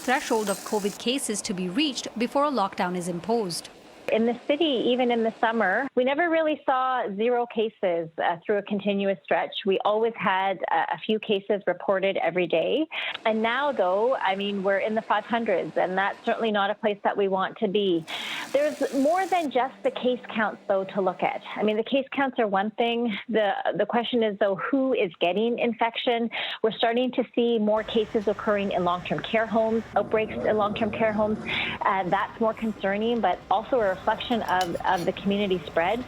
threshold of COVID cases to be reached before a lockdown is imposed. In the city, even in the summer, we never really saw zero cases through a continuous stretch. We always had a few cases reported every day. And now, though, I mean, we're in the 500s, and that's certainly not a place that we want to be. There's more than just the case counts, though, to look at. I mean, the case counts are one thing. The question is, though, who is getting infection? We're starting to see more cases occurring in long-term care homes, outbreaks in long-term care homes. That's more concerning, but also a reflection of the community spread.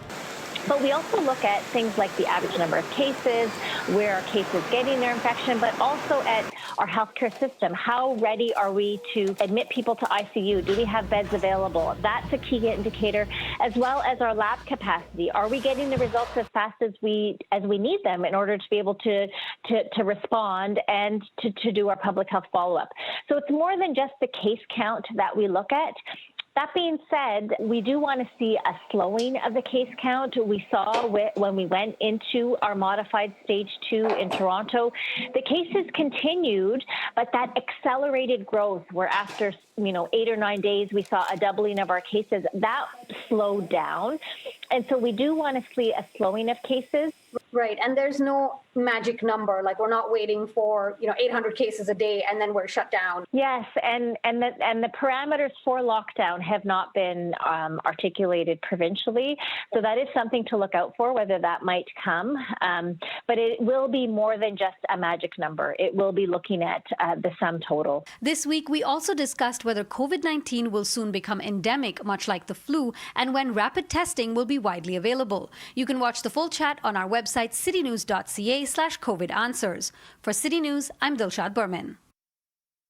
But we also look at things like the average number of cases, where are cases getting their infection, but also at our healthcare system. How ready are we to admit people to ICU? Do we have beds available? That's a key indicator, as well as our lab capacity. Are we getting the results as fast as we need them in order to be able to respond and to do our public health follow-up? So it's more than just the case count that we look at. That being said, we do want to see a slowing of the case count. We saw when we went into our modified stage 2 in Toronto, the cases continued, but that accelerated growth where after 8 or 9 days, we saw a doubling of our cases, that slowed down. And so we do want to see a slowing of cases. Right. And there's no magic number. Like, we're not waiting for, 800 cases a day and then we're shut down. Yes. And the parameters for lockdown have not been articulated provincially. So that is something to look out for, whether that might come. But it will be more than just a magic number. It will be looking at the sum total. This week, we also discussed whether COVID-19 will soon become endemic, much like the flu, and when rapid testing will be widely available. You can watch the full chat on our website, citynews.ca/COVID answers. For City News, I'm Dilshad Burman.